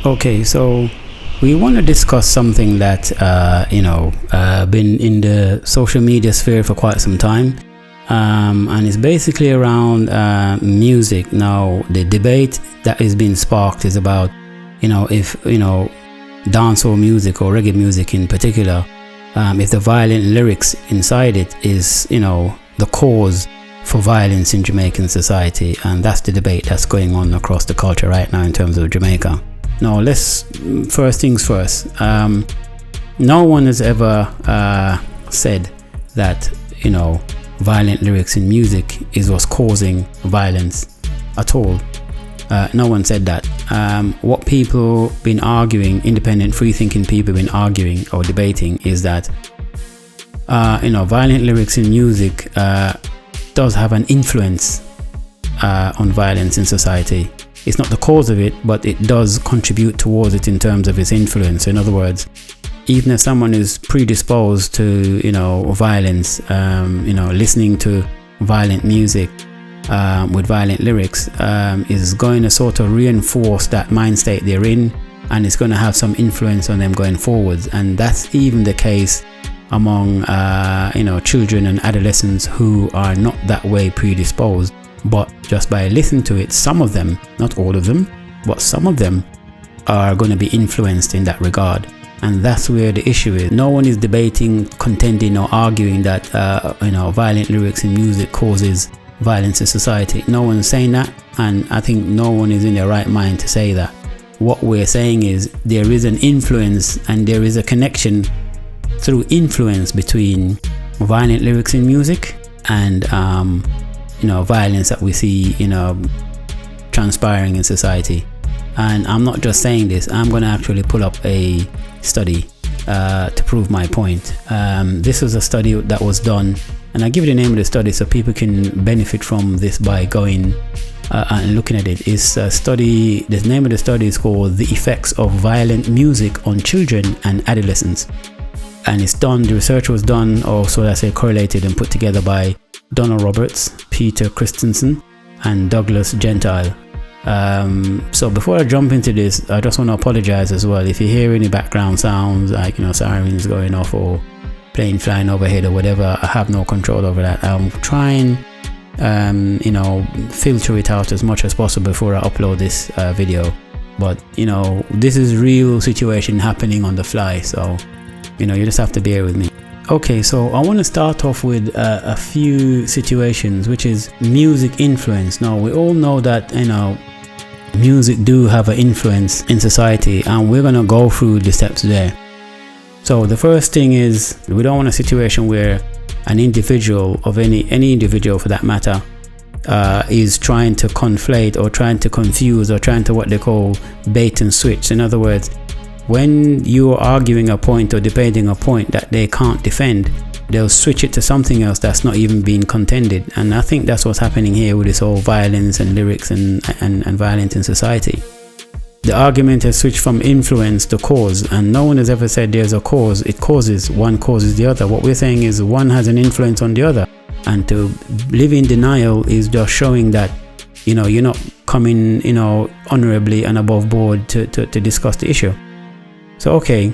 Okay, so we want to discuss something that been in the social media sphere for quite some time, and it's basically around music. Now, the debate that is being sparked is about if dancehall music or reggae music in particular, if the violent lyrics inside it is the cause for violence in Jamaican society, and that's the debate that's going on across the culture right now in terms of Jamaica. Now, let's first things first. No one has ever said that violent lyrics in music is what's causing violence at all. No one said that. What people been arguing, independent free-thinking people been arguing or debating, is that violent lyrics in music does have an influence on violence in society. It's not the cause of it, but it does contribute towards it in terms of its influence. In other words, even if someone is predisposed to violence, listening to violent music with violent lyrics is going to sort of reinforce that mind state they're in, and it's going to have some influence on them going forwards. And that's even the case among children and adolescents who are not that way predisposed, but just by listening to it, some of them, not all of them, but some of them are going to be influenced in that regard. And that's where the issue is. No one is debating, contending or arguing that violent lyrics in music causes violence in society. No one's saying that, and I think no one is in their right mind to say that. What we're saying is there is an influence and there is a connection through influence between violent lyrics in music and violence that we see transpiring in society. And I'm not just saying this, I'm going to actually pull up a study to prove my point. This was a study that was done, and I'll give you the name of the study so people can benefit from this by going and looking at it. It's a study, the name of the study is called The Effects of Violent Music on Children and Adolescents. And it's done, the research was done, or so I say correlated and put together by Donna Roberts, Peter Christensen, and Douglas Gentile. So before I jump into this, I just want to apologize as well if you hear any background sounds like sirens going off or plane flying overhead or whatever. I have no control over that. I'm trying filter it out as much as possible before I upload this video, but this is real situation happening on the fly, so you just have to bear with me. Okay, so I want to start off with a few situations, which is music influence. Now, we all know that music do have an influence in society, and we're going to go through the steps there. So the first thing is, we don't want a situation where an individual of any individual for that matter is trying to conflate or trying to confuse or trying to what they call bait and switch. In other words, when you're arguing a point or debating a point that they can't defend, they'll switch it to something else that's not even being contended. And I think that's what's happening here with this whole violence and lyrics and violence in society. The argument has switched from influence to cause, and no one has ever said there's a cause. It causes, one causes the other. What we're saying is one has an influence on the other, and to live in denial is just showing that you're not coming honorably and above board to discuss the issue. So okay,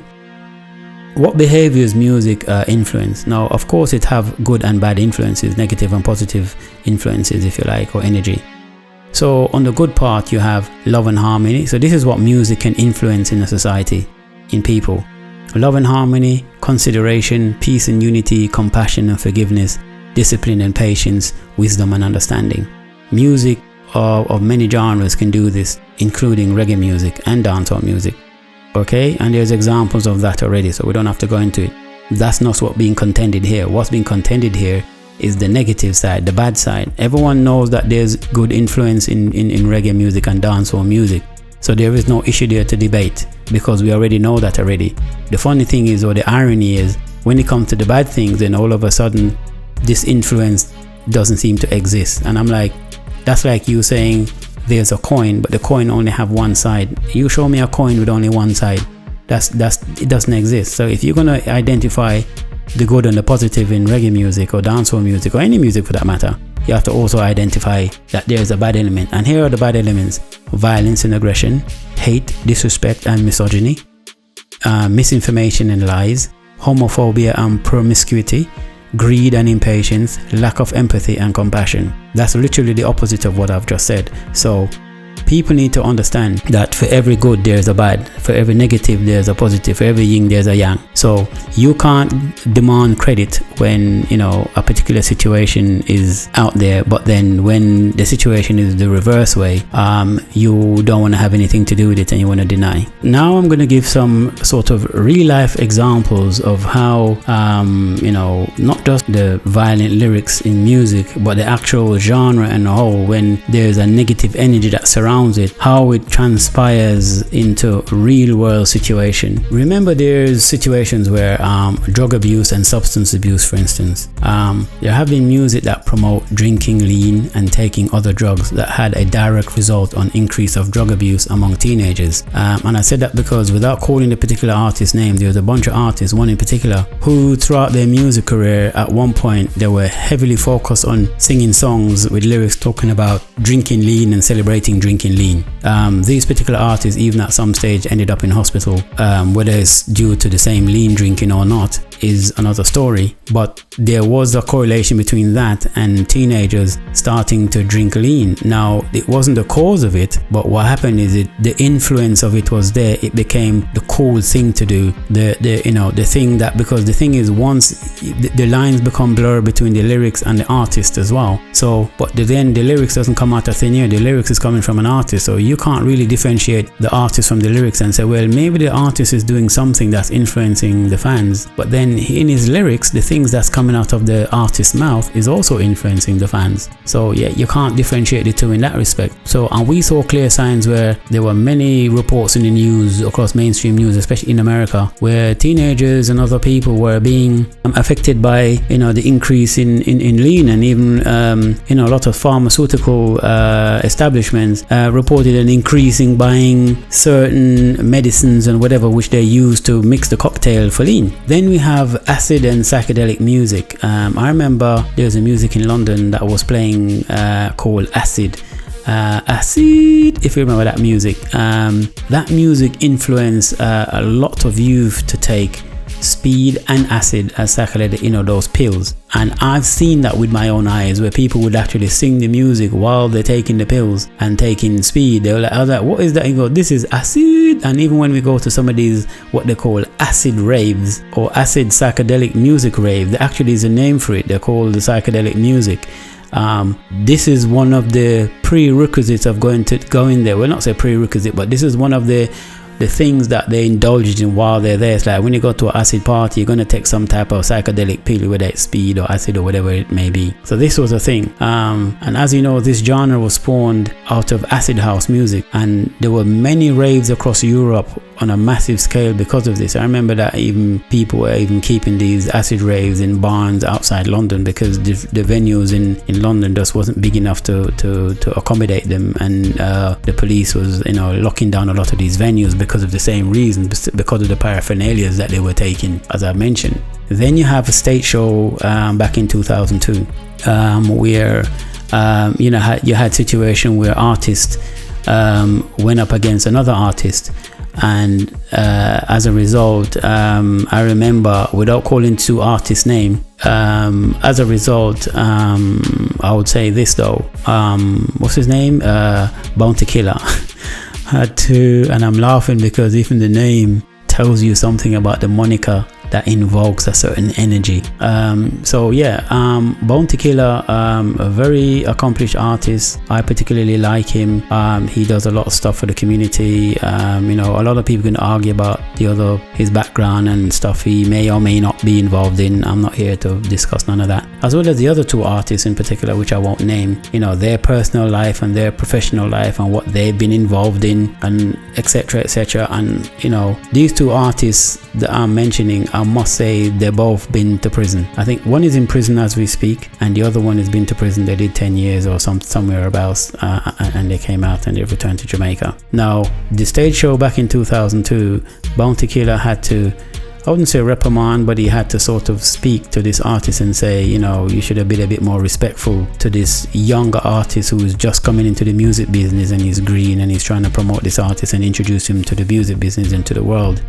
what behaviors music influence? Now, of course, it have good and bad influences, negative and positive influences, if you like, or energy. So on the good part, you have love and harmony. So this is what music can influence in a society, in people. Love and harmony, consideration, peace and unity, compassion and forgiveness, discipline and patience, wisdom and understanding. Music of many genres can do this, including reggae music and dancehall music. Okay, and there's examples of that already, so we don't have to go into it. That's not what's being contended here. What's being contended here is the negative side, the bad side. Everyone knows that there's good influence in reggae music and dancehall music, so there is no issue there to debate, because we already know that already. The funny thing is, or the irony is, when it comes to the bad things, then all of a sudden this influence doesn't seem to exist. And I'm like, that's like you saying there's a coin, but the coin only have one side. You show me a coin with only one side, it doesn't exist. So if you're going to identify the good and the positive in reggae music or dancehall music or any music for that matter, you have to also identify that there's a bad element. And here are the bad elements: violence and aggression, hate, disrespect and misogyny, misinformation and lies, homophobia and promiscuity, greed and impatience, lack of empathy and compassion. That's literally the opposite of what I've just said. So people need to understand that for every good there's a bad, for every negative there's a positive, for every yin there's a yang. So you can't demand credit when, you know, a particular situation is out there, but then when the situation is the reverse way, you don't want to have anything to do with it and you want to deny. Now I'm going to give some sort of real life examples of how, you know, not just the violent lyrics in music, but the actual genre and the whole, when there's a negative energy that surrounds it, how it transpires into real world situation. Remember, there's situations where drug abuse and substance abuse, for instance, there have been music that promote drinking lean and taking other drugs that had a direct result on increase of drug abuse among teenagers. And I said that because, without calling the particular artist's name, there's a bunch of artists, one in particular, who throughout their music career at one point they were heavily focused on singing songs with lyrics talking about drinking lean and celebrating drinking lean. These particular artists, even at some stage, ended up in hospital. Whether it's due to the same lean drinking or not is another story, but there was a correlation between that and teenagers starting to drink lean. Now, it wasn't the cause of it, but what happened is the influence of it was there. It became the cool thing to do, the thing that, because the thing is, once the lines become blurred between the lyrics and the artist as well. So, but then the lyrics doesn't come out of thin air. The lyrics is coming from an artist, so you can't really differentiate the artist from the lyrics and say, well, maybe the artist is doing something that's influencing the fans, but then in his lyrics, the things that's coming out of the artist's mouth is also influencing the fans. So yeah, you can't differentiate the two in that respect. So, and we saw clear signs where there were many reports in the news, across mainstream news, especially in America, where teenagers and other people were being affected by, you know, the increase in lean, and even you know, a lot of pharmaceutical establishments reported an increase in buying certain medicines and whatever which they use to mix the cocktail for lean. Then we have acid and psychedelic music. I remember there was a music in London that was playing called Acid. Acid, if you remember that music. That music influenced a lot of youth to take speed and acid as psychedelic, you know, those pills. And I've seen that with my own eyes, where people would actually sing the music while they're taking the pills and taking speed. They were like, I was like, what is that? You go, this is acid. And even when we go to some of these, what they call acid raves or acid psychedelic music rave, there actually is a name for it. They're called the psychedelic music. This is one of the prerequisites of going there. Well, not say prerequisite, but this is one of the things that they indulge in while they're there. It's like when you go to an acid party, you're going to take some type of psychedelic pill, whether it's speed or acid or whatever it may be. So this was a thing. And as you know, this genre was spawned out of acid house music, and there were many raves across Europe on a massive scale because of this. I remember that even people were even keeping these acid raves in barns outside London, because the venues in London just wasn't big enough to accommodate them, and the police was, you know, locking down a lot of these venues because of the same reasons, because of the paraphernalia that they were taking, as I mentioned. Then you have a stage show back in 2002 where you know, you had situation where artists went up against another artist, and as a result, I remember, without calling two artists' name, as a result, I would say this though, what's his name, Bounty Killer had to, and I'm laughing because even the name tells you something about the moniker that invokes a certain energy. So yeah, Bounty Killer, a very accomplished artist. I particularly like him. He does a lot of stuff for the community. You know, a lot of people can argue about his background and stuff he may or may not be involved in. I'm not here to discuss none of that. As well as the other two artists in particular, which I won't name, you know, their personal life and their professional life and what they've been involved in, and etc, etc. And you know, these two artists that I'm mentioning, I must say they've both been to prison. I think one is in prison as we speak, and the other one has been to prison. They did 10 years or somewhere abouts, and they came out and they returned to Jamaica. Now, the stage show back in 2002, Bounty Killer had to I wouldn't say reprimand, but he had to sort of speak to this artist and say, you know, you should have been a bit more respectful to this younger artist who is just coming into the music business, and he's green and he's trying to promote this artist and introduce him to the music business and to the world.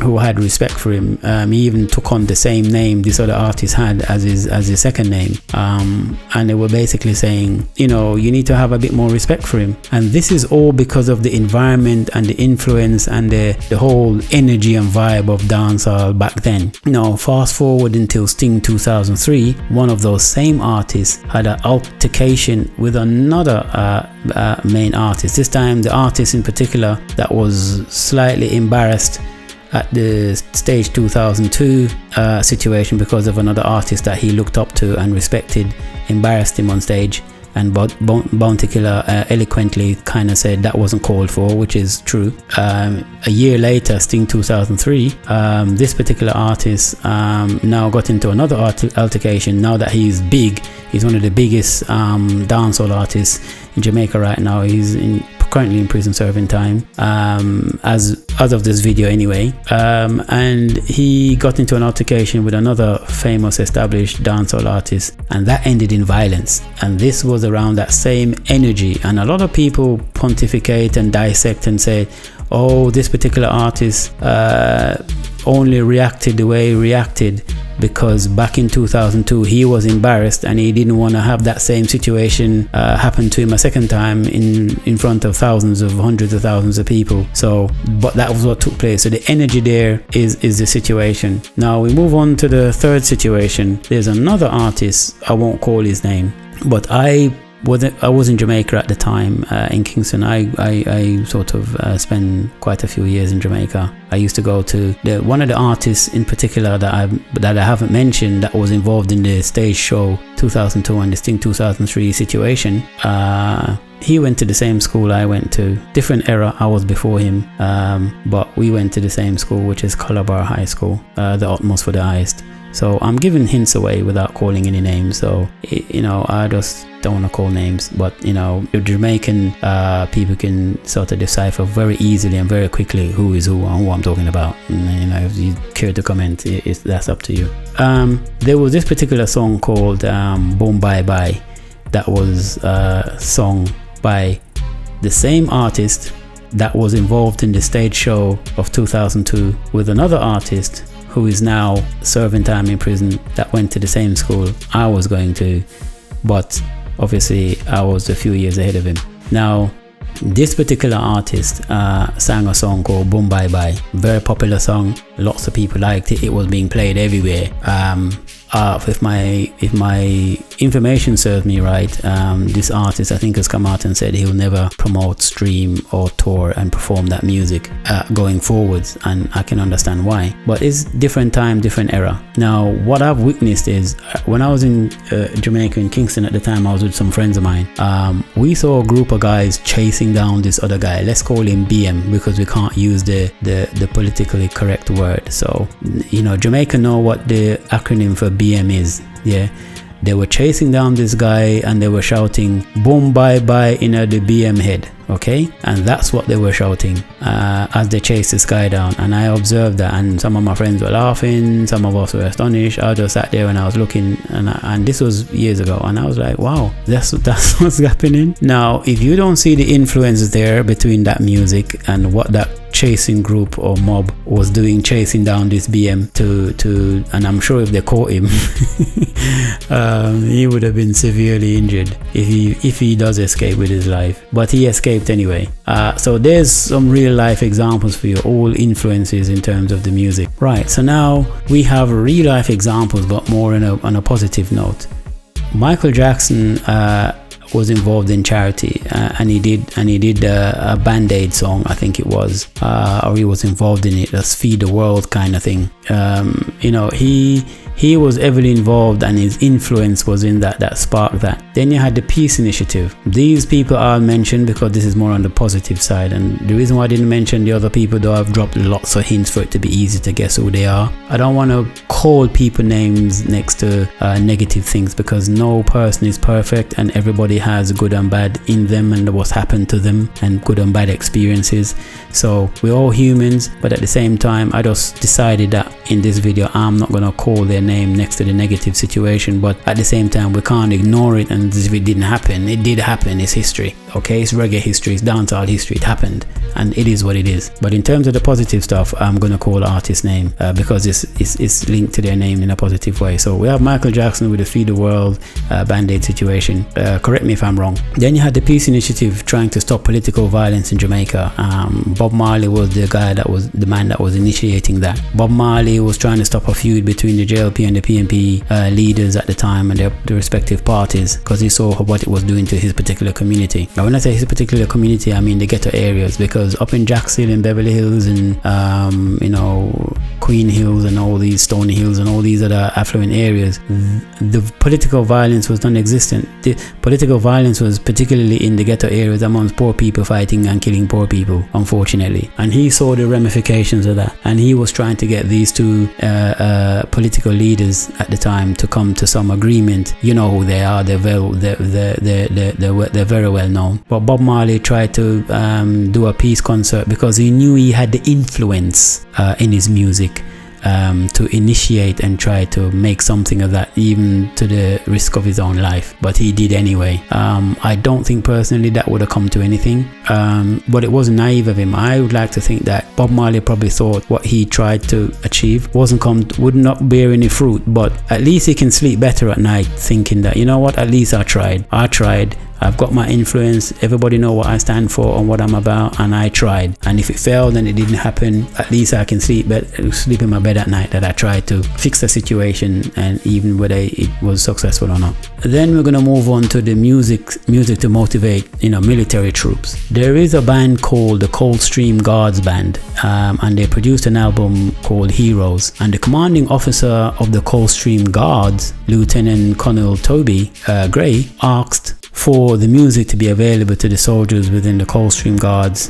Who had respect for him. He even took on the same name this other artist had as his second name. And they were basically saying, you know, you need to have a bit more respect for him. And this is all because of the environment and the influence and the whole energy and vibe of dancehall back then. Now, fast forward until Sting 2003, one of those same artists had an altercation with another main artist. This time, the artist in particular that was slightly embarrassed at the stage 2002 situation because of another artist that he looked up to and respected, embarrassed him on stage. And Bounty Killer eloquently kind of said that wasn't called for, which is true. A year later, Sting 2003, this particular artist now got into another altercation. Now that he's big, he's one of the biggest dancehall artists in Jamaica right now. He's currently in prison serving time, as of this video anyway. And he got into an altercation with another famous established dancehall artist, and that ended in violence. And this was around that same energy. And a lot of people pontificate and dissect and say, oh, this particular artist only reacted the way he reacted because back in 2002 he was embarrassed and he didn't want to have that same situation happen to him a second time in front of hundreds of thousands of people. So, but that was what took place. So the energy there is the situation. Now we move on to the third situation. There's another artist, I won't call his name, but I was in Jamaica at the time, in Kingston. I sort of spent quite a few years in Jamaica. I used to go to one of the artists in particular that I haven't mentioned that was involved in the stage show 2002 and the Sting 2003 situation. He went to the same school I went to. Different era, I was before him, but we went to the same school, which is Calabar High School, the utmost for the highest. So I'm giving hints away without calling any names. So, you know, I just don't want to call names, but, you know, the Jamaican people can sort of decipher very easily and very quickly who is who and who I'm talking about. And, you know, if you care to comment, that's up to you. There was this particular song called Boom Bye Bye that was sung by the same artist that was involved in the stage show of 2002 with another artist who is now serving time in prison that went to the same school I was going to, but obviously I was a few years ahead of him. Now, this particular artist sang a song called Boom Bye Bye. Very popular song, lots of people liked it. It was being played everywhere. If my information serves me right, this artist I think has come out and said he'll never promote, stream or tour and perform that music going forwards, and I can understand why. But it's different time, different era. Now what I've witnessed is when I was in Jamaica, in Kingston at the time, I was with some friends of mine. We saw a group of guys chasing down this other guy. Let's call him BM because we can't use the politically correct word. So, you know, Jamaica know what the acronym for BM is. Yeah, they were chasing down this guy and they were shouting boom bye bye in the BM head. Okay, and that's what they were shouting as they chased this guy down. And I observed that, and some of my friends were laughing, some of us were astonished. I just sat there and I was looking, and this was years ago, and I was like, wow, that's what's happening. Now, if you don't see the influence there between that music and what that chasing group or mob was doing, chasing down this BM to and I'm sure if they caught him he would have been severely injured if he does escape with his life, but he escaped anyway. So there's some real life examples for you, all influences in terms of the music. Right, so now we have real life examples, but more on a positive note. Michael Jackson was involved in charity, and he did a Band-Aid song, I think it was, or he was involved in it, a Feed the World kind of thing. You know, he he was heavily involved, and his influence was in that sparked that. Then you had the Peace Initiative. These people are mentioned because this is more on the positive side, and the reason why I didn't mention the other people, though I've dropped lots of hints for it to be easy to guess who they are. I don't want to call people names next to negative things, because no person is perfect and everybody has good and bad in them and what's happened to them and good and bad experiences. So we're all humans, but at the same time I just decided that in this video I'm not going to call their name next to the negative situation, but at the same time we can't ignore it and as if it didn't happen. It did happen. It's history, okay? It's reggae history, it's dancehall history. It happened and it is what it is. But in terms of the positive stuff, I'm going to call artist name because it's linked to their name in a positive way. So we have Michael Jackson with the Feed the World Band-Aid situation. Correct me if I'm wrong. Then you had the Peace Initiative trying to stop political violence in Jamaica. Bob Marley was the man that was initiating that. Bob Marley was trying to stop a feud between the JLP and the PNP leaders at the time and their respective parties, because he saw what it was doing to his particular community. Now when I say his particular community, I mean the ghetto areas, because up in Jackson and Beverly Hills and Queen Hills and all these Stony Hills and all these other affluent areas, the political violence was non-existent. The political violence was particularly in the ghetto areas amongst poor people fighting and killing poor people, unfortunately. And he saw the ramifications of that, and he was trying to get these two political leaders at the time to come to some agreement. You know who they are. They're very well known. But Bob Marley tried to do a peace concert because he knew he had the influence in his music to initiate and try to make something of that, even to the risk of his own life. But he did anyway. I don't think personally that would have come to anything, but it wasn't naive of him. I would like to think that Bob Marley probably thought what he tried to achieve would not bear any fruit, but at least he can sleep better at night thinking that, you know what, at least I tried, I've got my influence, everybody know what I stand for and what I'm about, and I tried. And if it failed and it didn't happen, at least I can sleep in my bed at night that I tried to fix the situation, and even whether it was successful or not. Then we're going to move on to the music to motivate military troops. There is a band called the Coldstream Guards Band, and they produced an album called Heroes, and the commanding officer of the Coldstream Guards, Lieutenant Colonel Toby Gray, asked for the music to be available to the soldiers within the Coldstream Guards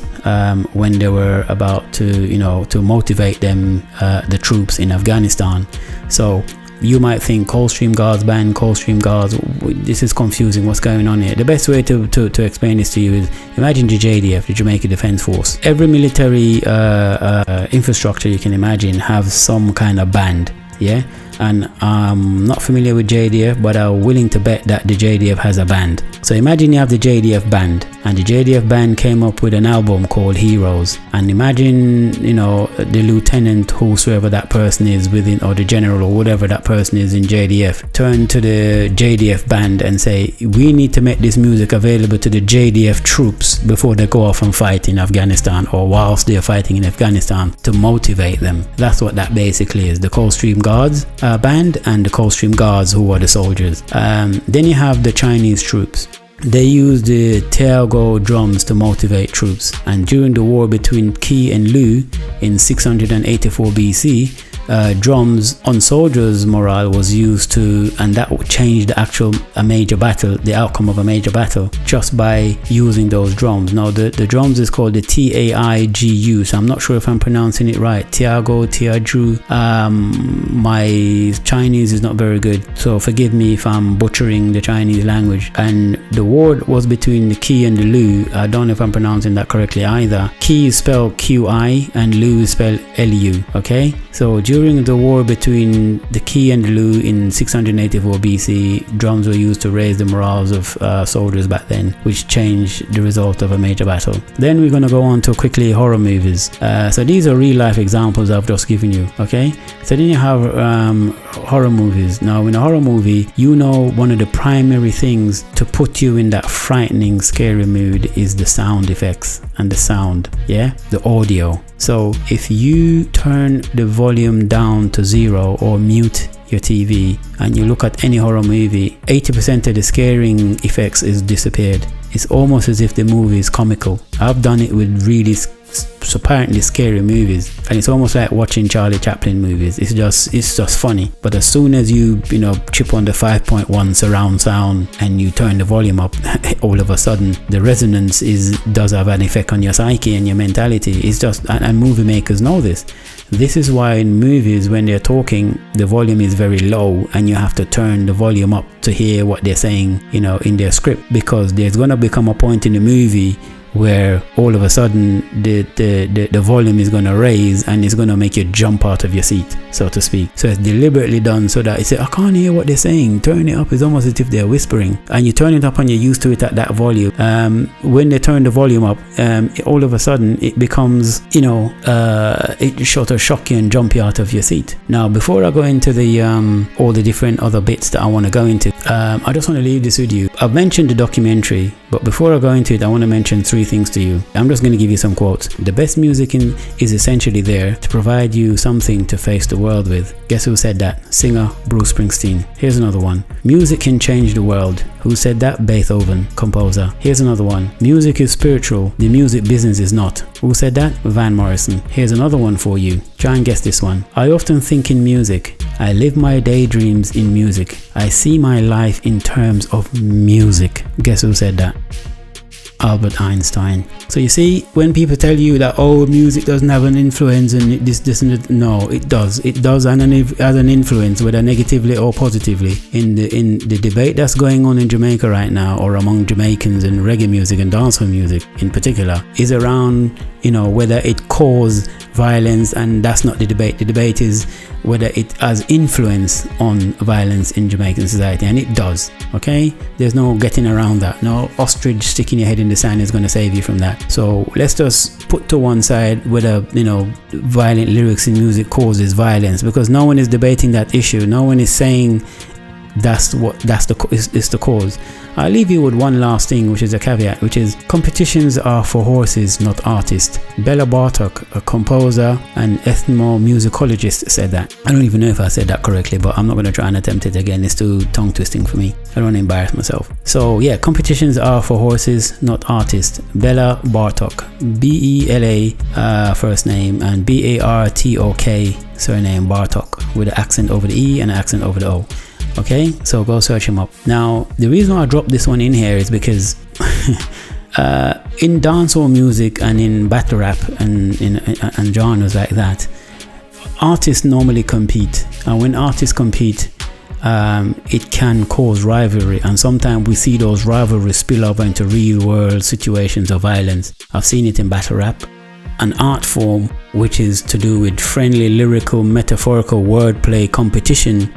when they were about to motivate them, the troops in Afghanistan. So you might think Coldstream Guards Band, Coldstream Guards, this is confusing, what's going on here? The best way to explain this to you is, imagine the JDF, the Jamaica Defence Force. Every military infrastructure you can imagine have some kind of band, yeah? And I'm not familiar with JDF, but I'm willing to bet that the JDF has a band. So imagine you have the JDF band, and the JDF band came up with an album called Heroes. And imagine, the lieutenant, whosoever that person is within, or the general or whatever that person is in JDF, turn to the JDF band and say, we need to make this music available to the JDF troops before they go off and fight in Afghanistan, or whilst they're fighting in Afghanistan, to motivate them. That's what that basically is. The Coldstream Guards band and the Coldstream Guards, who are the soldiers. Then you have the Chinese troops. They used the Tiago drums to motivate troops, and during the war between Qi and Lu in 684 BC, drums on soldiers' morale was used to, and that changed a major battle, the outcome of a major battle, just by using those drums. Now the drums is called the Taigu, so I'm not sure if I'm pronouncing it right. Tiagu. My Chinese is not very good, so forgive me if I'm butchering the Chinese language. And the war was between the Qi and the Lu. I don't know if I'm pronouncing that correctly either. Qi is spelled QI and Lu is spelled LU, okay? So during the war between the Qi and the Lu in 684 BC, drums were used to raise the morals of soldiers back then, which changed the result of a major battle. Then we're going to go on to quickly horror movies. So these are real life examples I've just given you, okay? So then you have horror movies. Now in a horror movie, one of the primary things to put you in that frightening, scary mood is the sound effects and the sound, yeah? The audio. So if you turn the volume down to 0 or mute your TV and you look at any horror movie, 80% of the scaring effects is disappeared. It's almost as if the movie is comical. I've done it with really apparently scary movies, and it's almost like watching Charlie Chaplin movies. It's just funny. But as soon as you chip on the 5.1 surround sound and you turn the volume up, all of a sudden the resonance does have an effect on your psyche and your mentality. It's just, and movie makers know this. This is why in movies, when they're talking, the volume is very low and you have to turn the volume up to hear what they're saying, in their script, because there's going to become a point in the movie where all of a sudden the volume is going to raise and it's going to make you jump out of your seat, so to speak. So it's deliberately done so that it's I can't hear what they're saying. Turn it up. It's almost as if they're whispering, and you turn it up and you're used to it at that volume. When they turn the volume up, all of a sudden it becomes it sort of shock you and jump you out of your seat. Now, before I go into the all the different other bits that I want to go into, I just want to leave this with you. I've mentioned the documentary, but before I go into it, I want to mention 3 things to you. I'm just going to give you some quotes. The best music is essentially there to provide you something to face the world with. Guess who said that? Singer Bruce Springsteen. Here's another one. Music can change the world. Who said that? Beethoven, composer. Here's another one. Music is spiritual. The music business is not. Who said that? Van Morrison. Here's another one for you. Try and guess this one. I often think in music. I live my daydreams in music. I see my life in terms of music. Guess who said that? Albert Einstein. So you see, when people tell you that music doesn't have an influence and this and that, no, it does. It does have an influence, whether negatively or positively. In the debate that's going on in Jamaica right now, or among Jamaicans and reggae music and dancehall music in particular, is around whether it caused violence, and that's not the debate. The debate is whether it has influence on violence in Jamaican society, and it does. Okay, there's no getting around that. No ostrich sticking your head in the sand is going to save you from that. So let's just put to one side whether violent lyrics in music causes violence, because no one is debating that issue. No one is saying that's the cause. I'll leave you with one last thing, which is a caveat, which is competitions are for horses, not artists. Bela Bartok, a composer and ethnomusicologist, said that. I don't even know if I said that correctly, but I'm not going to try and attempt it again. It's too tongue twisting for me. I don't want to embarrass myself. So yeah, competitions are for horses, not artists. Bela Bartok, B-E-L-A first name, and B-A-R-T-O-K surname, Bartok, with an accent over the E and an accent over the O. Okay, so go search him up. Now, the reason I dropped this one in here is because in dancehall music and in battle rap and genres like that, artists normally compete, and when artists compete, it can cause rivalry, and sometimes we see those rivalries spill over into real world situations of violence. I've seen it in battle rap, an art form which is to do with friendly, lyrical, metaphorical wordplay competition,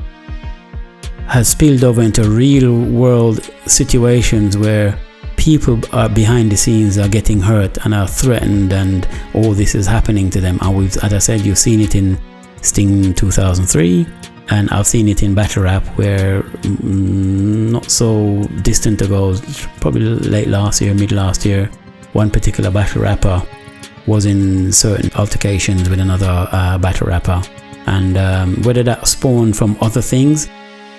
has spilled over into real world situations where people are behind the scenes are getting hurt and are threatened, and all this is happening to them. And as I said, you've seen it in Sting 2003, and I've seen it in battle rap, where not so distant ago, probably late last year, mid last year, one particular battle rapper was in certain altercations with another battle rapper, and whether that spawned from other things,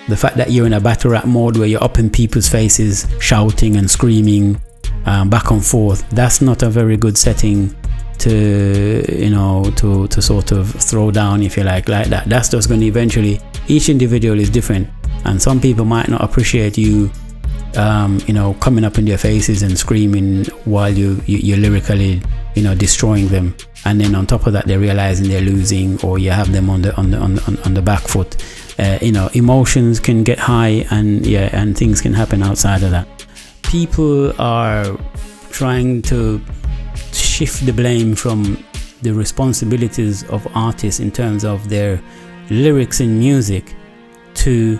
the fact that you're in a battle rap mode where you're up in people's faces, shouting and screaming back and forth, that's not a very good setting to to sort of throw down, if you like that. That's just going to eventually, each individual is different, and some people might not appreciate you coming up in their faces and screaming while you're lyrically destroying them, and then on top of that they're realizing they're losing, or you have them on the back foot. Emotions can get high, and things can happen outside of that. People are trying to shift the blame from the responsibilities of artists in terms of their lyrics in music to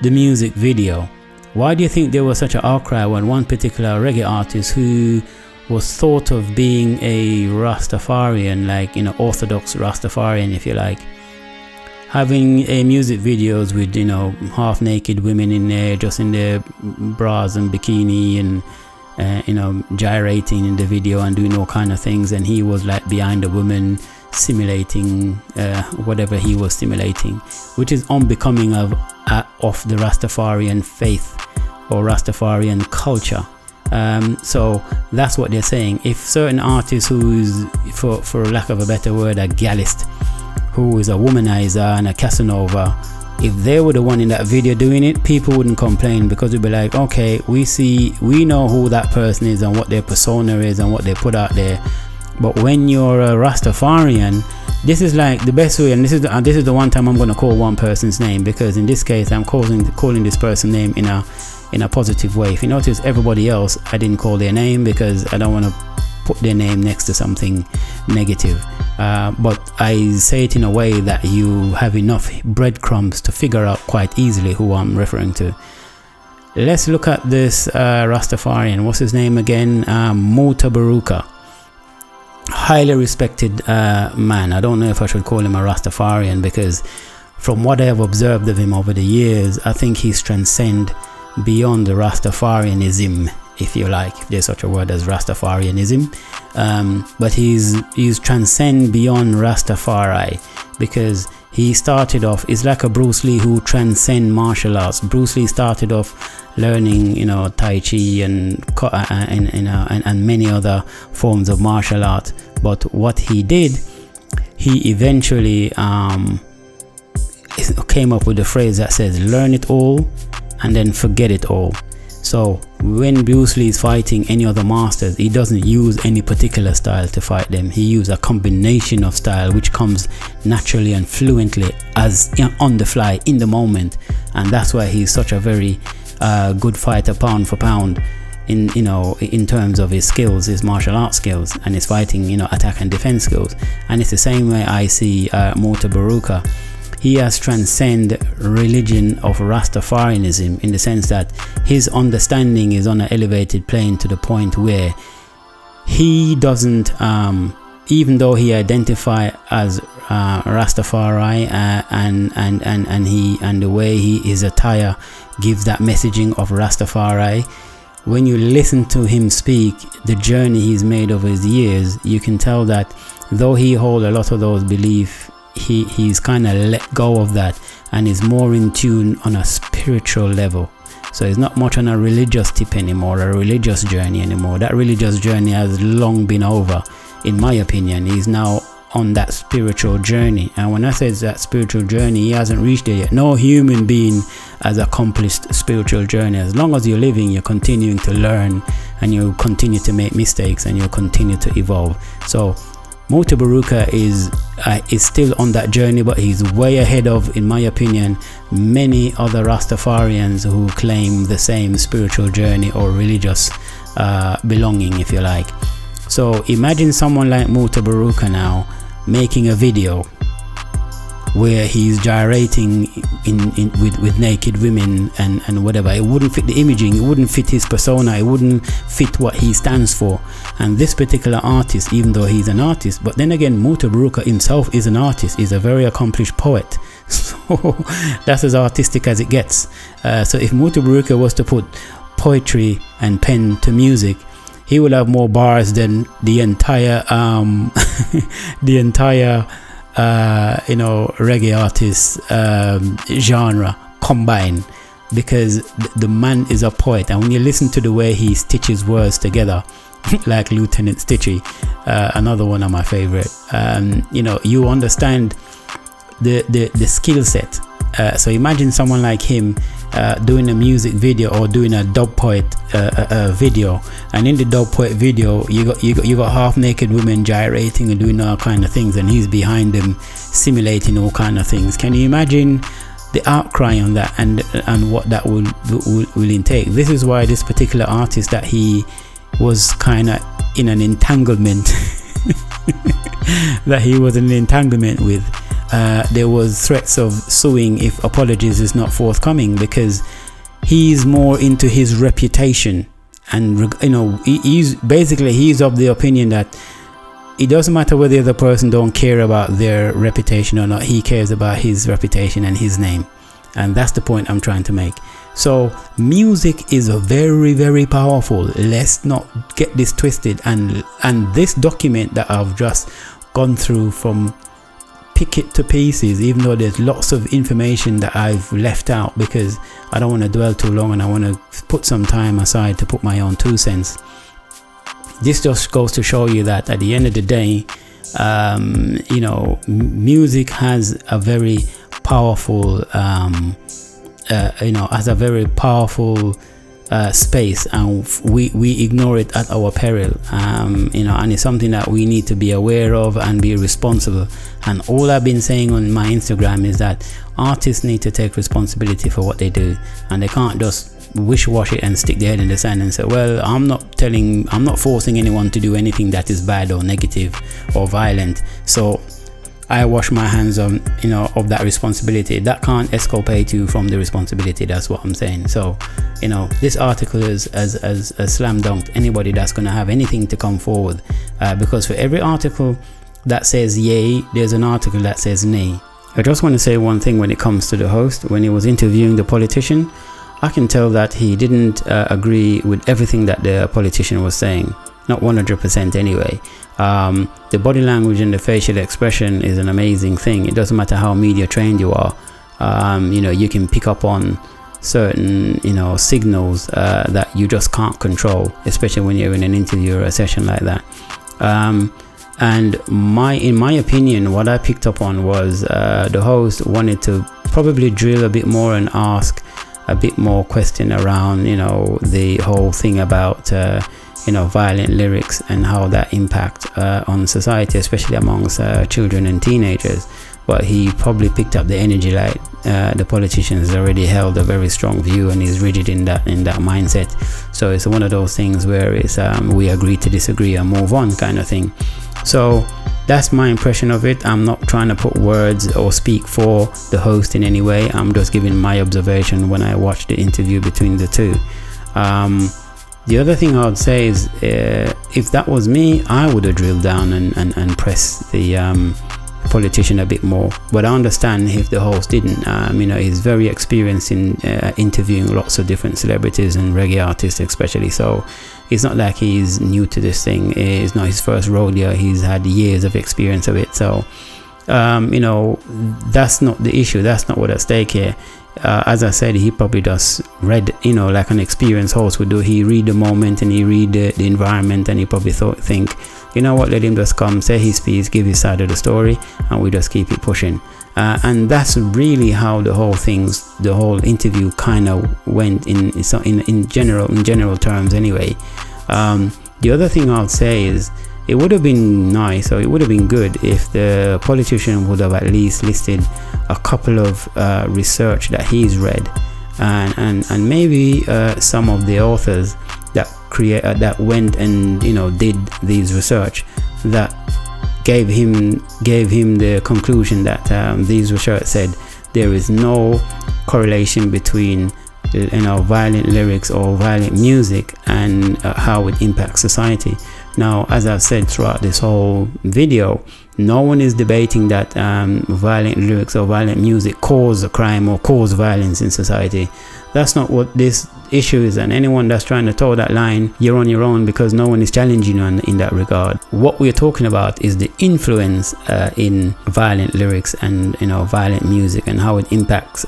the music video. Why do you think there was such an outcry when one particular reggae artist, who was thought of being a Rastafarian, orthodox Rastafarian, if you like, having a music videos with half naked women in there, just in their bras and bikini, and gyrating in the video and doing all kind of things, and he was like behind a woman simulating whatever he was simulating, which is unbecoming of the Rastafarian faith or Rastafarian culture. So that's what they're saying. If certain artists who is, for lack of a better word, a gallist, who is a womanizer and a Casanova, if they were the one in that video doing it, people wouldn't complain, because it'd be like, okay, we know who that person is and what their persona is and what they put out there. But when you're a Rastafarian, this is like the best way, and this is the one time I'm going to call one person's name, because in this case I'm calling this person's name in a positive way. If you notice, everybody else I didn't call their name because I don't want to put their name next to something negative, but I say it in a way that you have enough breadcrumbs to figure out quite easily who I'm referring to. Let's look at this Rastafarian. What's his name again? Mutabaruka. Highly respected man. I don't know if I should call him a Rastafarian, because from what I have observed of him over the years, I think he's transcended beyond the Rastafarianism, if you like, if there's such a word as Rastafarianism. But he's transcend beyond Rastafari, because he started off, it's like a Bruce Lee who transcend martial arts. Bruce Lee started off learning, Tai Chi and many other forms of martial art. But what he did, he eventually came up with the phrase that says, learn it all and then forget it all. So when Bruce Lee is fighting any other masters, he doesn't use any particular style to fight them. He uses a combination of style which comes naturally and fluently, as on the fly, in the moment. And that's why he's such a very good fighter, pound for pound, in terms of his skills, his martial arts skills, and his fighting, attack and defense skills. And it's the same way I see Mutabaruka. He has transcended religion of Rastafarianism, in the sense that his understanding is on an elevated plane, to the point where he doesn't, even though he identifies as Rastafari, and the way his attire gives that messaging of Rastafari, when you listen to him speak, the journey he's made over his years, you can tell that though he holds a lot of those beliefs, he's kind of let go of that and is more in tune on a spiritual level. So it's not much on a religious tip anymore, a religious journey anymore. That religious journey has long been over, in my opinion. He's now on that spiritual journey. And when I say that spiritual journey, he hasn't reached it yet. No human being has accomplished spiritual journey. As long as you're living, you're continuing to learn, and you continue to make mistakes, and you continue to evolve. So Mutabaruka is still on that journey, but he's way ahead of, in my opinion, many other Rastafarians who claim the same spiritual journey or religious belonging, if you like. So imagine someone like Mutabaruka now making a video where he's gyrating with naked women and whatever. It wouldn't fit the imaging, it wouldn't fit his persona, it wouldn't fit what he stands for. And this particular artist, even though he's an artist, but then again, Mutabaruka himself is an artist, he's a very accomplished poet. So that's as artistic as it gets. So if Mutabaruka was to put poetry and pen to music, he will have more bars than the entire reggae artist genre combined, because the man is a poet. And when you listen to the way he stitches words together, like Lieutenant Stitchy, another one of my favorite, you understand the skill set. So imagine someone like him doing a music video or doing a dub poet video, and in the dub poet video you got half naked women gyrating and doing all kind of things, and he's behind them simulating all kind of things. Can you imagine the outcry on that and what that will intake? This is why this particular artist, that he was kind of in an entanglement with, there was threats of suing if apologies is not forthcoming, because he's more into his reputation. And he's of the opinion that it doesn't matter whether the other person don't care about their reputation or not, he cares about his reputation and his name. And that's the point I'm trying to make. So music is very, very powerful. Let's not get this twisted. And this document that I've just gone through from pick it to pieces, even though there's lots of information that I've left out, because I don't want to dwell too long and I want to put some time aside to put my own 2 cents. This just goes to show you that at the end of the day, you know, music has a very powerful, you know, has a very powerful space, and we ignore it at our peril, you know, and it's something that we need to be aware of and be responsible. And all I've been saying on my Instagram is that artists need to take responsibility for what they do, and they can't just wish-wash it and stick their head in the sand and say, well, I'm not forcing anyone to do anything that is bad or negative or violent, so I wash my hands on, you know, of that responsibility. That can't exculpate you from the responsibility. That's what I'm saying. So, you know, this article is as slam dunked anybody that's going to have anything to come forward, because for every article that says yay, there's an article that says nay. I just want to say one thing when it comes to the host. When he was interviewing the politician, I can tell that he didn't agree with everything that the politician was saying. Not 100% anyway. The body language and the facial expression is an amazing thing. It doesn't matter how media trained you are. You know, you can pick up on certain, you know, signals that you just can't control, especially when you're in an interview or a session like that. And in my opinion, what I picked up on was the host wanted to probably drill a bit more and ask a bit more question around, you know, the whole thing about you know, violent lyrics and how that impact on society, especially amongst children and teenagers. But he probably picked up the energy like the politician has already held a very strong view and is rigid in that mindset. So it's one of those things where it's we agree to disagree and move on kind of thing. So that's my impression of it. I'm not trying to put words or speak for the host in any way. I'm just giving my observation when I watched the interview between the two. The other thing I would say is if that was me, I would have drilled down and pressed the politician a bit more. But I understand if the host didn't. You know, he's very experienced in interviewing lots of different celebrities and reggae artists especially. So it's not like he's new to this thing. It's not his first rodeo. He's had years of experience of it. So, you know, that's not the issue. That's not what's at stake here. As I said, he probably just read, you know, like an experienced host would do. He read the moment and he read the environment, and he probably think, you know what, let him just come, say his piece, give his side of the story, and we just keep it pushing. And that's really how the whole interview kind of went in general terms anyway. The other thing I would say is it would have been nice, or it would have been good if the politician would have at least listed a couple of research that he's read, and maybe some of the authors that went and, you know, did these research that gave him the conclusion that these research said there is no correlation between, you know, violent lyrics or violent music and how it impacts society. Now, as I've said throughout this whole video, no one is debating that violent lyrics or violent music cause a crime or cause violence in society. That's not what this issue is, and anyone that's trying to toe that line, you're on your own, because no one is challenging you in that regard. What we're talking about is the influence in violent lyrics and, you know, violent music, and how it impacts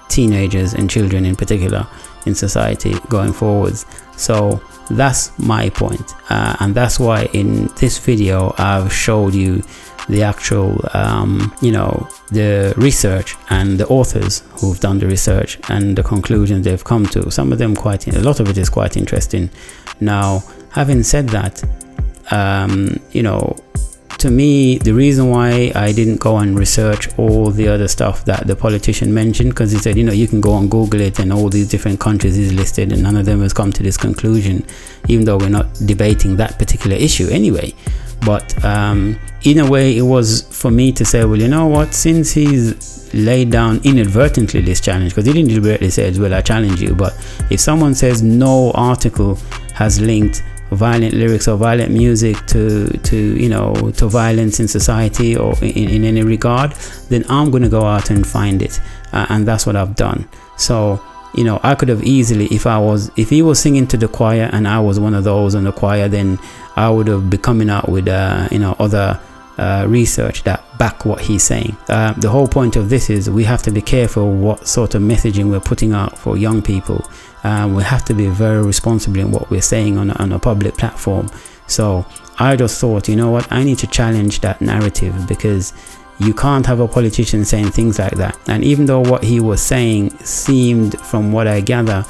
teenagers and children in particular in society going forwards. So that's my point, and that's why in this video I've showed you the actual you know, the research and the authors who've done the research and the conclusions they've come to. Some of them a lot of it is quite interesting. Now, having said that, you know, to me, the reason why I didn't go and research all the other stuff that the politician mentioned, because he said, you know, you can go and Google it and all these different countries is listed and none of them has come to this conclusion, even though we're not debating that particular issue anyway. But in a way, it was for me to say, well, you know what, since he's laid down inadvertently this challenge, because he didn't deliberately say, well, I challenge you, but if someone says no article has linked violent lyrics or violent music to you know, to violence in society or in any regard, then I'm going to go out and find it, and that's what I've done. So, you know, I could have easily, if he was singing to the choir and I was one of those in the choir, then I would have been coming out with you know, other research that back what he's saying. The whole point of this is we have to be careful what sort of messaging we're putting out for young people. We have to be very responsible in what we're saying on a public platform. So I just thought, you know what, I need to challenge that narrative, because you can't have a politician saying things like that. And even though what he was saying seemed, from what I gather,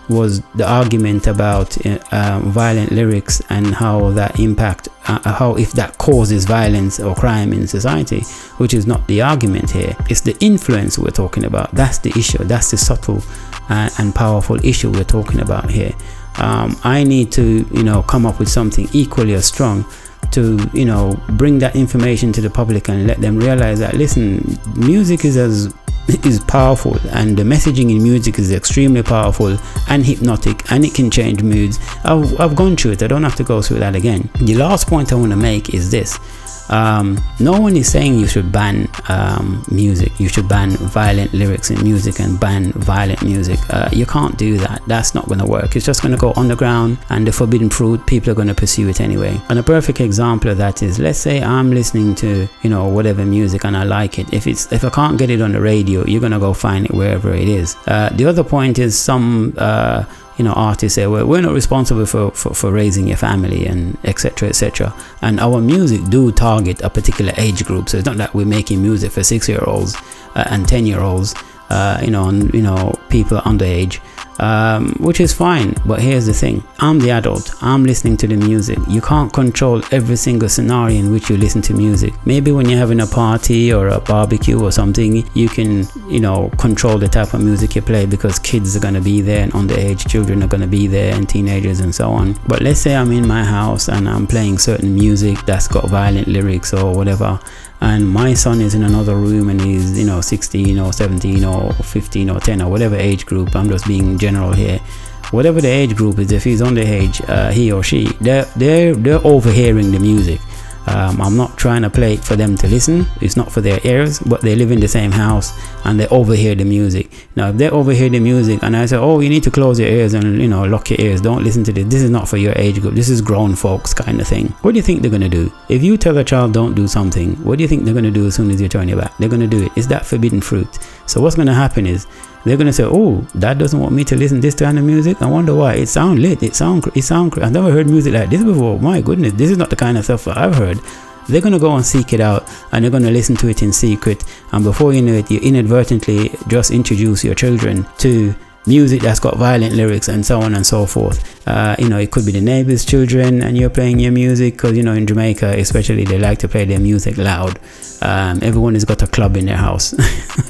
was the argument about violent lyrics and how that impact, how if that causes violence or crime in society, which is not the argument here. It's the influence we're talking about. That's the issue. That's the subtle and powerful issue we're talking about here. I need to, come up with something equally as strong to, bring that information to the public and let them realize that, listen, music is powerful, and the messaging in music is extremely powerful and hypnotic, and it can change moods. I've gone through it. I don't have to go through that again. The last point I want to make is this. No one is saying you should ban music. You should ban violent lyrics in music and ban violent music. You can't do that. That's not going to work. It's just going to go underground, and the forbidden fruit, people are going to pursue it anyway. And a perfect example of that is, let's say I'm listening to whatever music and I like it. If I can't get it on the radio, you're going to go find it wherever it is. The other point is some artists say, well, we're not responsible for raising your family, and etc. And our music do target a particular age group, so it's not that we're making music for 6-year-olds and 10-year-olds, people underage, which is fine. But here's the thing, I'm the adult, I'm listening to the music. You can't control every single scenario in which you listen to music. Maybe when you're having a party or a barbecue or something, you can control the type of music you play, because kids are going to be there and underage children are going to be there and teenagers and so on. But let's say I'm in my house and I'm playing certain music that's got violent lyrics or whatever, and my son is in another room and he's 16 or 17 or 15 or 10 or whatever age group. I'm just being general here. Whatever the age group is, if he's underage, he or she, they're overhearing the music. I'm not trying to play it for them to listen. It's not for their ears, but they live in the same house and they overhear the music. Now, if they overhear the music and I say, oh, you need to close your ears and, lock your ears, don't listen to this. This is not for your age group. This is grown folks kind of thing. What do you think they're going to do? If you tell a child don't do something, what do you think they're going to do as soon as you turn your back? They're going to do it. It's that forbidden fruit. So what's going to happen is, they're going to say, oh, dad doesn't want me to listen to this kind of music. I wonder why. It sounds lit. It sounds I've never heard music like this before. My goodness, this is not the kind of stuff that I've heard. They're going to go and seek it out, and they're going to listen to it in secret. And before you know it, you inadvertently just introduce your children to music that's got violent lyrics and so on and so forth. It could be the neighbor's children and you're playing your music, because in Jamaica especially, they like to play their music loud. Everyone has got a club in their house.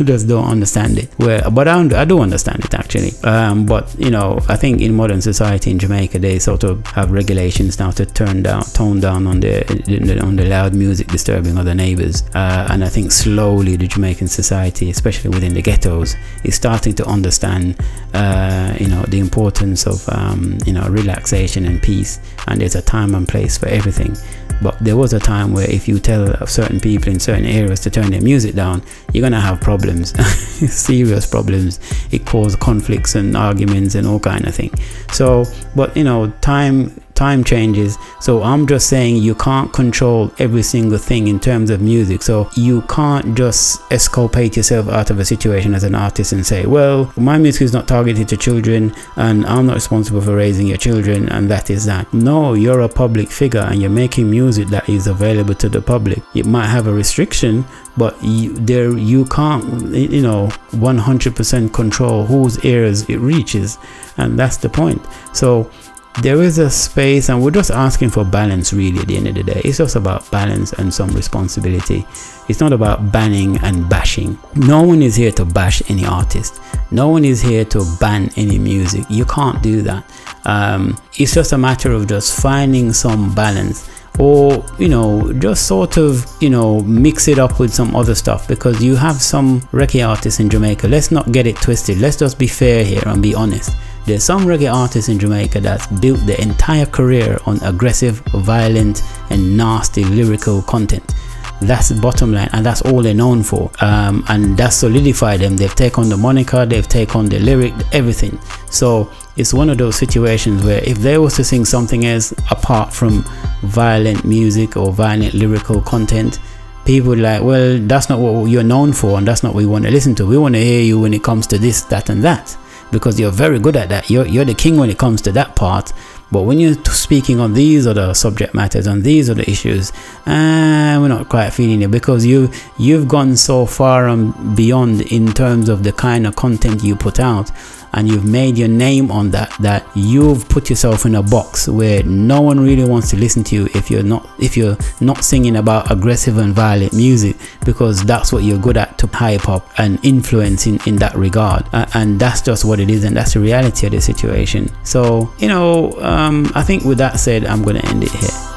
Just don't understand it. But I do understand it actually. But I think in modern society in Jamaica, they sort of have regulations now to tone down on the loud music disturbing other neighbors. And I think slowly the Jamaican society, especially within the ghettos, is starting to understand the importance of relaxation and peace, and there's a time and place for everything. But there was a time where if you tell certain people in certain areas to turn their music down, you're gonna have problems, serious problems. It caused conflicts and arguments and all kind of thing. So, but time changes. So I'm just saying you can't control every single thing in terms of music. So you can't just exculpate yourself out of a situation as an artist and say, well, my music is not targeted to children and I'm not responsible for raising your children, and that is that. No, you're a public figure and you're making music that is available to the public. It might have a restriction, but you can't 100% control whose ears it reaches, and that's the point. So there is a space, and we're just asking for balance really at the end of the day. It's just about balance and some responsibility. It's not about banning and bashing. No one is here to bash any artist. No one is here to ban any music. You can't do that. It's just a matter of just finding some balance, or just sort of mix it up with some other stuff, because you have some reggae artists in Jamaica. Let's not get it twisted. Let's just be fair here and be honest. There's some reggae artists in Jamaica that's built their entire career on aggressive, violent and nasty lyrical content. That's the bottom line, and that's all they're known for, and that's solidified them. They've taken on the moniker, they've taken on the lyric, everything. So it's one of those situations where if they was to sing something else apart from violent music or violent lyrical content, people like, well, that's not what you're known for, and that's not what we want to listen to. We want to hear you when it comes to this, that, and that, because you're very good at that. You're the king when it comes to that part. But when you're speaking on these other subject matters, on these other issues, we're not quite feeling it, because you've gone so far and beyond in terms of the kind of content you put out, and you've made your name on that you've put yourself in a box where no one really wants to listen to you if you're not singing about aggressive and violent music, because that's what you're good at, to hype up and influence in that regard. And that's just what it is, and that's the reality of the situation. So, I think with that said, I'm going to end it here.